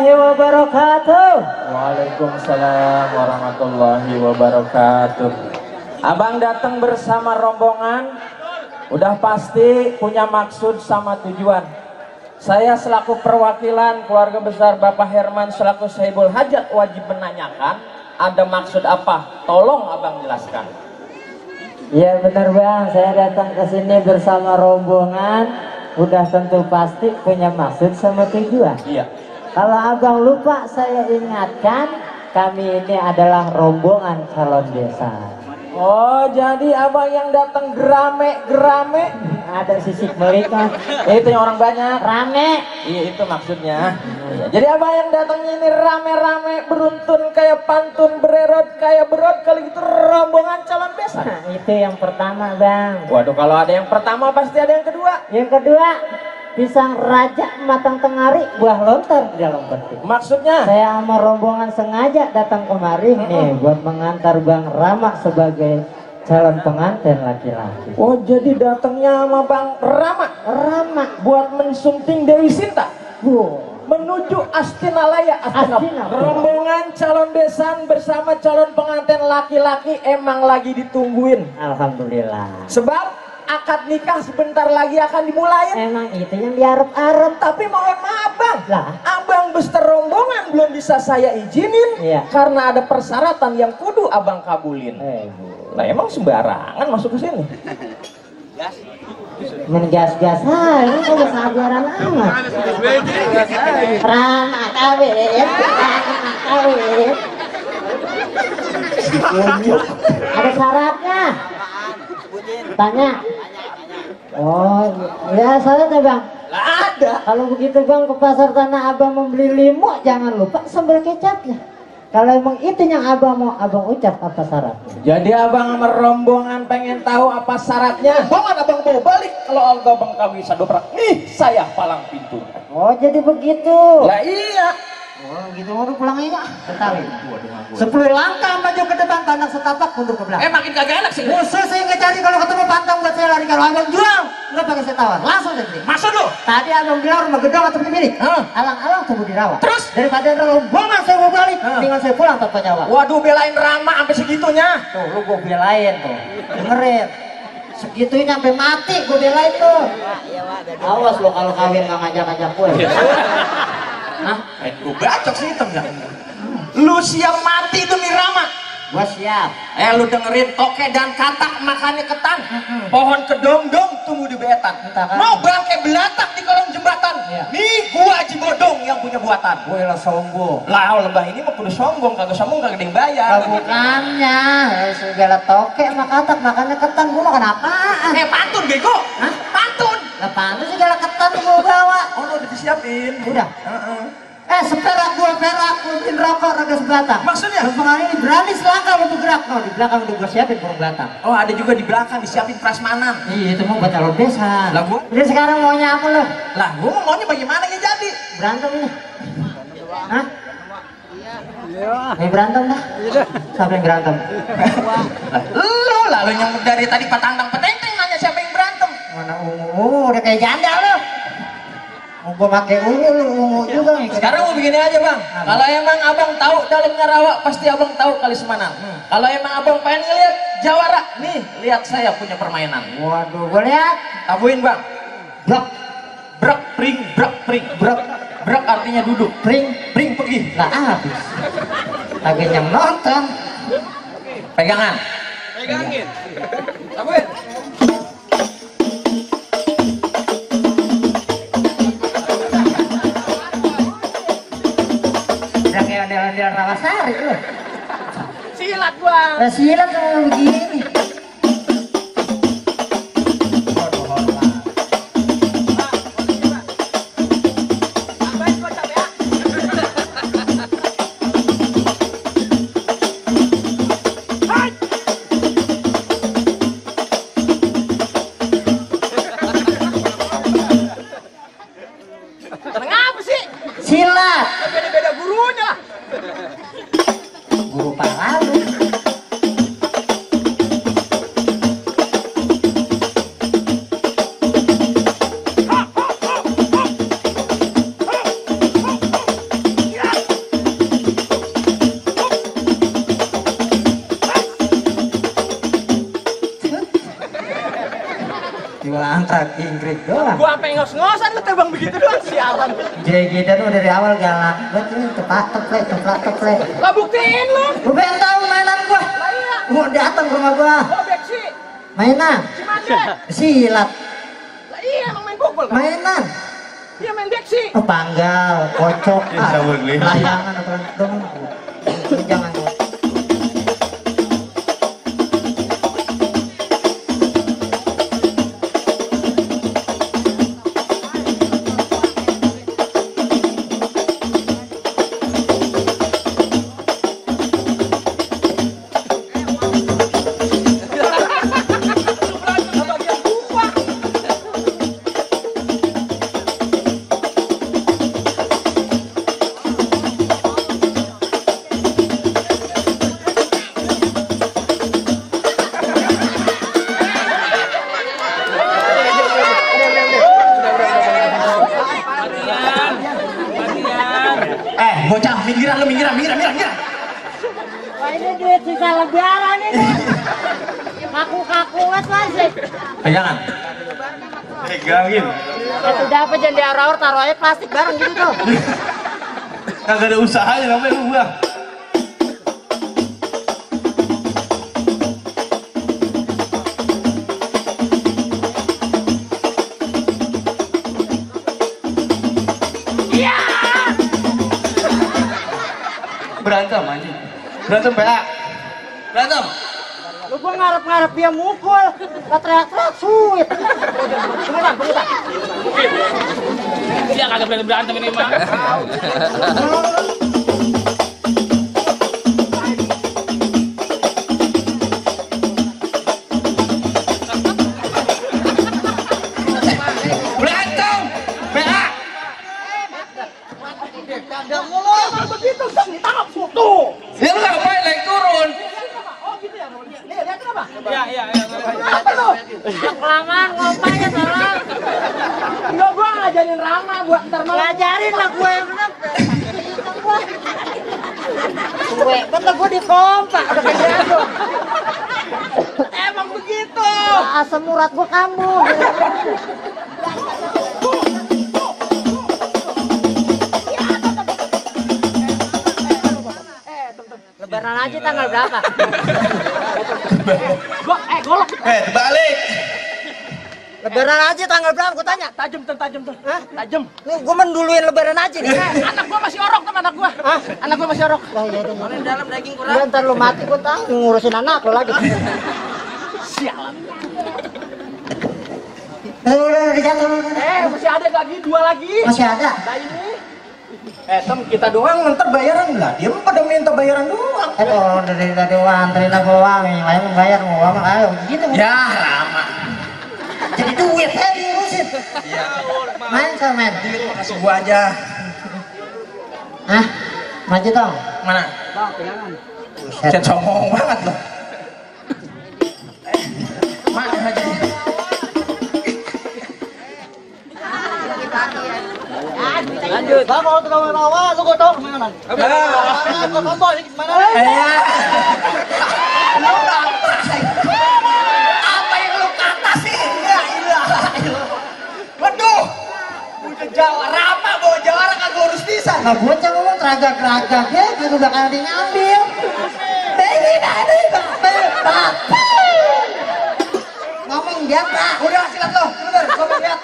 warahmatullahi wabarakatuh. Waalaikumsalam warahmatullahi wabarakatuh. Abang datang bersama rombongan, udah pasti punya maksud sama tujuan. Saya selaku perwakilan keluarga besar Bapak Herman selaku Sahibul Hajat wajib menanyakan, ada maksud apa? Tolong abang jelaskan. Iya benar bang, saya datang ke sini bersama rombongan, udah tentu pasti punya maksud sama tujuan. Iya. Kalau abang lupa saya ingatkan, kami ini adalah rombongan calon desa. Oh, jadi abang yang datang gerame-gerame. Ada sisik melika. Itu yang orang banyak. Rame. Iya, itu maksudnya. Iya. Jadi abang yang datangnya ini rame-rame, beruntun kayak pantun, bererot kayak berot, kali gitu rombongan calon besan. Nah, itu yang pertama bang. Waduh, kalau ada yang pertama pasti ada yang kedua. Yang kedua, pisang raja matang tengari, buah lontar di dalam peti. Maksudnya? Saya sama rombongan sengaja datang kemari nih buat mengantar Bang Rama sebagai calon pengantin laki-laki. Oh, jadi datangnya sama Bang Rama buat mensunting Dewi Sinta. Menuju Astinalaya. Astina. Rombongan calon besan bersama calon pengantin laki-laki emang lagi ditungguin. Alhamdulillah. Sebab akad nikah sebentar lagi akan dimulai. Emang itu yang diarep-arep. Tapi mohon maaf bang, Lah. abang beserta rombongan belum bisa saya izinin. Iya. Karena ada persyaratan yang kudu abang kabulin. Lah emang sembarangan masuk ke sini. Mengas-gas ini kok kesabaran amat. Rama kawin. Ada syaratnya. Tanya. Oh, ya saya bang. Lah ada. Kalau begitu bang ke pasar Tanah Abang membeli limo, jangan lupa sambal kecapnya. Kalau emang itu yang abang mau, abang ucap apa syaratnya? Jadi abang sama rombongan pengen tahu apa syaratnya. Banget abang mau balik kalau abang kami bisa dobrak. Nih saya palang pintu. Oh jadi begitu. Lah iya. Oh gitu mau pulang ini Betawi. 10 langkah maju ke depan, pandang setapak mundur ke belakang. Makin kagak enak sih. Musuh saya nggak cari kalau ketemu pantang buat saya lari. Kalau abang jual nggak pakai saya tawar, langsung saya beli. Maksud lu? Tadi abang bilang rumah gedong atau pemilik. Alang-alang tunggu dirawat. Terus? Daripada rombongan saya mau balik, dengan saya pulang tanpa nyawa. Waduh, belain Rama sampai segitunya. Tuh lu gue belain tuh, dengerin. Segitunya sampai mati gue belain tuh. Awas lo kalau kawin nggak ngajak-ngajak gue. Hah? Gue bacok sih hitam ya. Lu siap mati demi Rama? Gua siap. Lu dengerin toke dan katak makannya ketan. Pohon kedong-dong tumbuh di betan. Mau bangke belatak di kolong jembatan. Nih gua Haji Bodong yang punya buatan. Gue lah sombong. Lah lembah ini mah kudu sombong, kagak sombong kagak ada yang bayar. Bukannya segala toke sama katak makannya ketan, gua makan apaan? Pantun bego. Hah? Pantun. Lah pantu segala ketan gua bawa. Oh, udah disiapin. Udah. Seperak gua perak, mungkin rokok raga sebatang. Maksudnya? Rombongan ini berani selangkah untuk gerak. No, di belakang udah gua siapin burung batang. Oh, ada juga di belakang disiapin prasmanan. Iya, itu mau buat calon desa. Lah gua? Udah sekarang maunya apa lo? Lah gua maunya bagaimana ya jadi? Berantem ini. Hah? Iya. Berantem dah. Siapa yang berantem? Lu lalu yang dari tadi patandang petenteng nanya siapa yang berantem? Mana ungu, udah kayak janda lo. Mau gua pakai ungu, lu ungu juga nih. Sekarang mau begini aja bang. Kalau emang abang tahu dalamnya rawa, pasti abang tahu kali Semanan. Kalau emang abang pengen ngeliat jawara, nih lihat saya punya permainan. Waduh, gua lihat. Tabuin bang. Brok, Brek pring, brek pring, brek. Brek artinya duduk. pring, Pring pergi. lah habis. Lagi yang nonton. Pegangan. Pegangin. Tabuin. Udah kayak ondel-ondel Rawasari lu. Silat bang. Lah silat sama begini. Kenapa sih? Silat. Beda-beda gurunya lah. Guru Palalu. ingkrik doang. Gua sampai ngos-ngosan lu terbang begitu doang sialan. Jadi kita tuh dari awal galak. Betul tepat. Lah buktiin lu. Gua pengen tahu mainan gua. Lah iya. Mau datang ke rumah gua. Oh beksi. Mainan. Cimande. Silat. Lah iya emang main pukul kan? Mainan. Iya main beksi. Oh, panggal, kocok, layangan apa dong. Jangan. Bocah, minggiran. Wah ini duit sisa lebaran ini. Kaku-kakuat masih. Pegangan. Pegangin. Itu dapat jangan diaur-aur taruh aja plastik bareng gitu tuh. Kagak ada usahanya namanya lu Bang. Berantem anjing. Berantem PA. Berantem. Lu gua ngarep-ngarep dia mukul. Lah teriak-teriak suit. Pengutan. Dia kagak berani berantem ini mah. Berantem. PA. Kagak mulu. Begitu kan ditangkap tuh. Ya lu ngapain naik turun? Oh gitu ya. Lihat kenapa? Iya. Apa tuh? Kelamaan ngomongnya tolong. Enggak gua ngajarin Rama buat ntar malam. Ngajarin lah gue yang kenapa. Gue, betul gue dikompak udah kayak gitu. Emang begitu. Asam urat gue kamu. Lebaran aja tanggal berapa? Golok. Terbalik. Lebaran aja tanggal berapa? Gue tanya. Tajam tuh. Hah? Tajam. Gue menduluin lebaran aja nih. Anak gua masih orok tuh anak gua. Hah? Anak gua masih orok. Lah iya deh. Dalam daging kurang. Ya, ntar lu mati gue tahu ngurusin anak lo lagi. Sialan. Udah dijatuh. Masih ada lagi, 2 lagi. Masih ada. Nah ini. Tem kita doang ntar bayaran lah. Dia mah pada minta bayaran doang. Tolong dari tadi anterin aku uang, yang lain bayar mau uang, ayo gitu. Ya lama. Jadi duit saya diurusin. Main sama main. Kasih gua aja. Hah? Maju dong. Mana? Buset. Set sombong banget loh. Mana aja. Lanjut. Bang, kalau tukang rawa, lu gue tau kemana? Kok kombo ini gimana? Apa yang lu kata sih? Waduh. Jawa Rama bawa Jawara kagak urus pisan. Nah bocah ngomong teragak-teragak ya, gitu udah kayak ngambil. Ngomong dia tak. Udah silat lo. Bentar, gua mau lihat.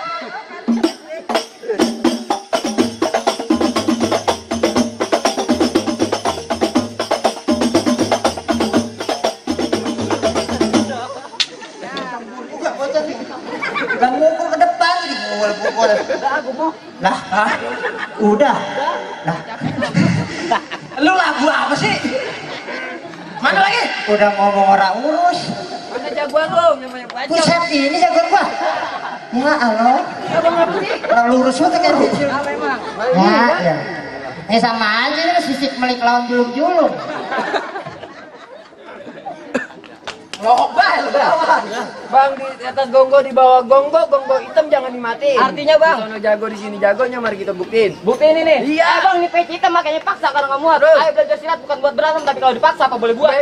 Gak mukul ke depan, jadi mukul. Lah, udah. Lah, Lu lagu apa sih? Mana lagi? udah ngomong orang urus. Mana jagoan lo, namanya bacot. Buset ini jagoan gua. Ya Allah. Abang apa sih? Orang lurus banget kayak gitu. Apa emang? Ya. Ini sama aja nih sisik melik lawan julung-julung. Lobal, Bang di atas gonggo, di bawah gonggo, gonggo hitam jangan dimatiin. Artinya bang? Di jago di sini jagonya, mari kita buktiin. Buktiin ini. Iya. Bang ini peci hitam makanya paksa karena nggak muat. Ayo belajar silat bukan buat berantem, tapi kalau dipaksa apa boleh buat?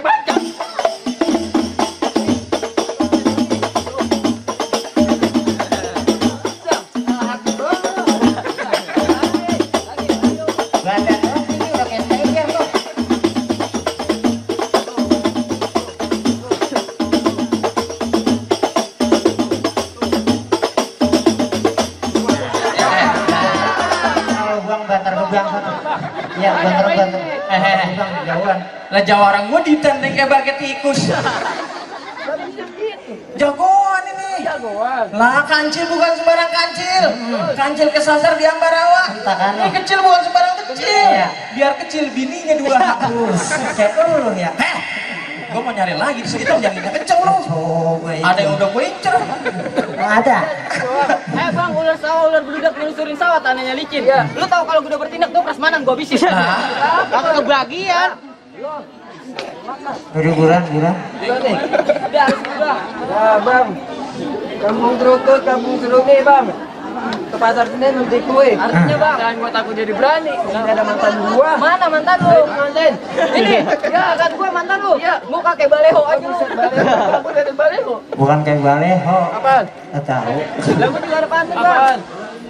Iya bener. Jauhan. Lah Jawarang gua ditendeng kayak baget tikus. Jagoan ini. Jagoan. Lah kancil bukan sembarang kancil. Kancil kesasar di Ambarawa. Ini kecil bukan sembarang kecil. Biar kecil bininya 2 hapus. Kayak lu ya. Gua mau nyari lagi di situ jangan kenceng lu. Ada yang udah gue incer. Ada. Bang, ular sawah, ular beludak melusurin sawah, tanahnya licin. Ya. Lu tahu kalau gue udah bertindak tuh prasmanan gua habisin. Aku kebagian. Buran. Udah, harus udah. Ya, Bang. Kampung Serukut, Kampung Seruni, Bang. Ke pasar Senen nanti kue. Artinya, Bang, jangan gua takut jadi berani. Ini ada mantan gua. Mana mantan lu? Mantan. Ini. Ya, kan gua mantan lu. Ya, muka kayak baleho aja lu. Aku dari baleho. Bukan kayak baleho. Apaan? Nggak tahu. Lah gua juga ada pantun, Bang.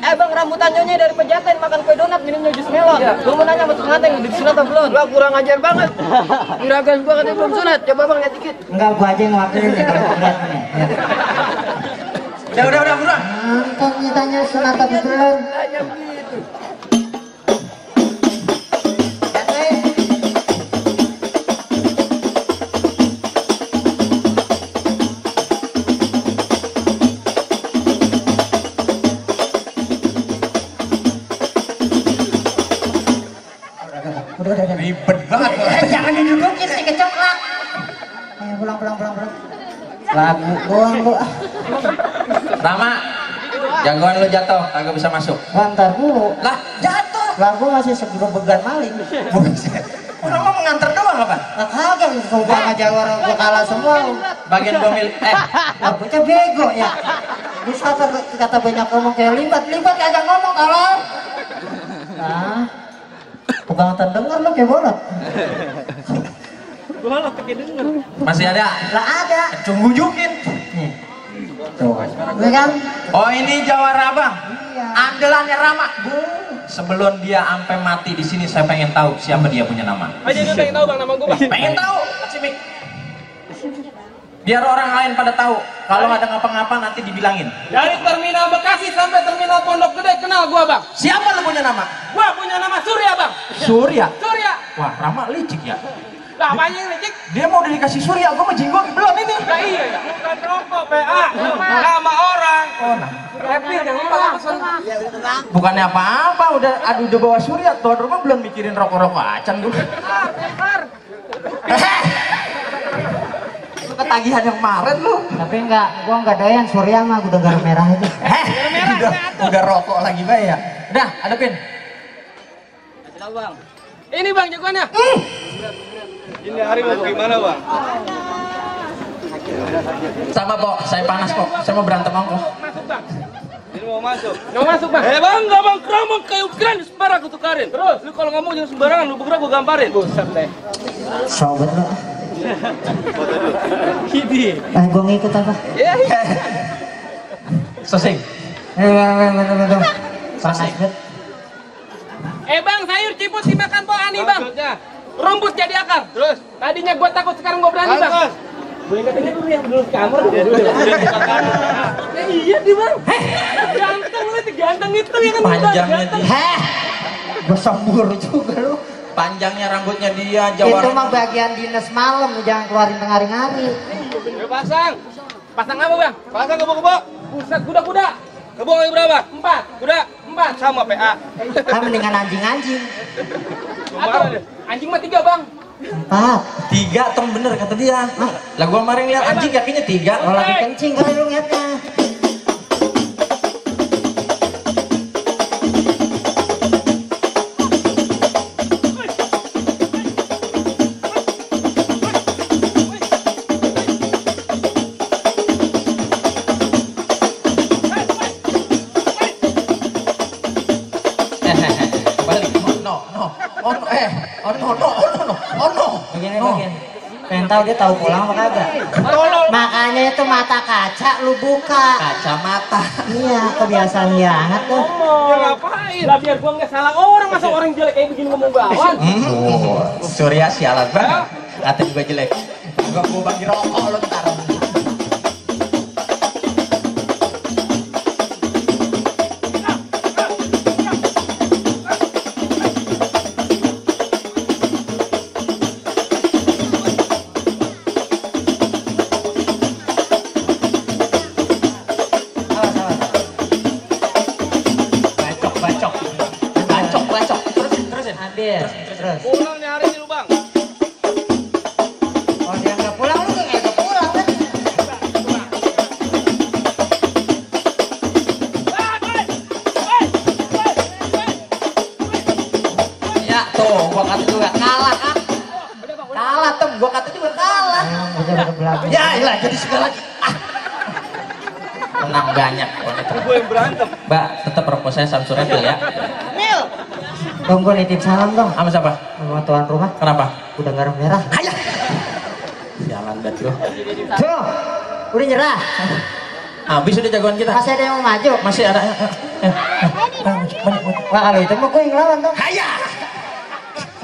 Bang, rambutan nyonya dari Pejaten makan kue donat minumnya jus melon. Lu mau nanya sama pengantin udah disunat atau belum? Lah kurang ajar banget. Juragan gua katanya belum sunat. Coba Bang lihat dikit. Enggak, gua aja yang ngewakilin nih kalau berat nih. Udah buruan. Nonton tanya sunat apa belum? Tanya begitu. Udah. Ribet banget. Jangan didudukin sih kecoklak. Ayo pulang. Lagu doang lu. Rama, jagoan lu jatuh, kagak bisa masuk. Ntar dulu. Lah, jatuh. Lagu masih segerobegan maling. Udah mau nganter doang apa? Nah kagak, coba aja orang gua kalah semua. Bagian gua milih. Lagunya bego ya. Bisa kata banyak ngomong kayak libat kagak ngomong kalau. Nah, bukan terdengar lu kayak bolot. Bolot pakai denger. Masih ada? Lah ada. Cunggujukin. Nih. Tuh. Ini kan? Oh ini Jawara Bang. Iya. Andalannya Rama. Sebelum dia sampai mati di sini saya pengen tahu siapa dia punya nama. Aja dia pengen tahu Bang nama gua, Bang. Pengen tahu, Cimik. Biar orang lain pada tahu. Kalau ada ngapa-ngapa nanti dibilangin. Dari terminal Bekasi sampai terminal Pondok Gede kenal gua, Bang. Siapa lu punya nama? Gua punya nama Surya, Bang. Surya. Surya. Wah, Rama licik ya. Lah apanya ini, Cik? Dia mau dikasih Surya, gua mah jinggo belum ini. Lah iya ya. Bukan rokok, PA. Nama orang. Oh, nah. Happy jangan lupa pesan. Bukannya apa-apa, udah bawa Surya, tuan rumah belum mikirin rokok-rokok acan dulu. Lu ketagihan yang kemarin lu. Tapi gua enggak doyan Surya mah udah garam merah itu. Udah rokok lagi Bay ya. Udah, hadapin. Tahu Bang. Ini Bang jagoannya. Ini hari mau gimana Bang? Sama Pok, saya panas Pok. Saya mau berantem ongkoh. Masuk Bang. Ini mau masuk. Mau masuk Bang. Bang, enggak Bang, keramang kayak ukuran sembarang aku tukarin. Terus, lu kalau ngomong jangan sembarangan, lu bergerak gua gamparin. Buset deh. Sobat lu. Ini. Gua ngikut apa? Sosing. Betul. Panas banget. Bang, sayur ciput dimakan Po Ani Bang. Rumput jadi akar. Terus, tadinya gua takut sekarang gua berani Bang. Boleh katanya dulu yang dulu kamar. Iya di Bang. Ganteng lu, ganteng itu ya kan. Panjangnya dia. Gua sambur juga lu. Panjangnya rambutnya dia, Itu Jawara. mah bagian dinas malam, jangan keluarin tengah-hari. Udah pasang. Pasang apa Bang? Pasang kebo-kebo. Pusat kuda-kuda. Kebo yang berapa? 4. Kuda 4. Sama PA. Kan mendingan anjing-anjing. Atau anjing mah 3 Bang. 4. 3 tong bener kata dia. Lah gua kemarin lihat anjing kakinya 3. Kalau lagi kencing kali lu ngeliatnya. Balik. Oh no. Begini. Pengen tahu dia tahu pulang apa kagak? Makanya itu mata kaca lu buka. Kacamata. Iya, kebiasaan banget tuh. Ya ngapain? Lah biar gua nggak salah orang, masa orang jelek kayak begini ngomong bawang. Surya sialan banget. Katain gua jelek. Gua bagi rokok lu ntar. Terus. Pulang nih hari ini lu bang. Oh dia nggak pulang, lu nggak pulang kan? Ya tuh, gua kata juga kalah kan. Kalah tuh, gua kata juga kalah. Udah belagu. Ya, iyalah jadi segala lagi. Menang banyak. Gue yang berantem. Mbak, tetap rokok saya Samsung Apple ya. Mil. Dong gue nitip salam dong Sama siapa? sama tuan rumah. Kenapa? Udah garam merah. Hayah. Jalan banget lu. Tuh, udah nyerah. Habis udah jagoan kita. Masih ada yang mau maju. Masih ada. Wah kalau itu mah gue yang lawan dong. Hayah.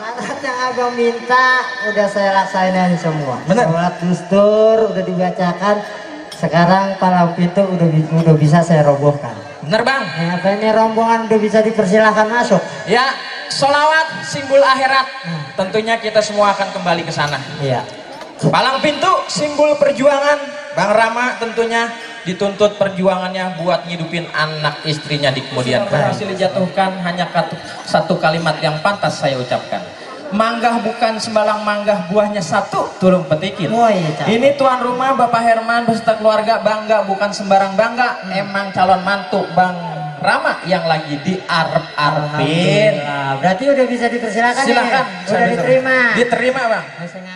Syarat yang abang minta udah saya laksanain semua. Bener. Sholat dustur udah dibacakan. Sekarang palang pintu udah bisa saya robohkan. Bener bang. Ya, ini rombongan udah bisa dipersilahkan masuk. Ya, solawat simbol akhirat. Tentunya kita semua akan kembali ke sana. Iya. Palang pintu simbol perjuangan. Bang Rama tentunya dituntut perjuangannya buat ngidupin anak istrinya di kemudian hari. Berhasil dijatuhkan hanya satu kalimat yang pantas saya ucapkan. Manggah bukan sembarang manggah, buahnya satu, tulung petikin. Oh, iya, Cak. Ini tuan rumah Bapak Herman beserta keluarga bangga bukan sembarang bangga. Emang calon mantu Bang Rama yang lagi diarep-arepin. Alhamdulillah. Berarti udah bisa dipersilakan. Silakan. Ya? Udah diterima. Diterima bang. Saya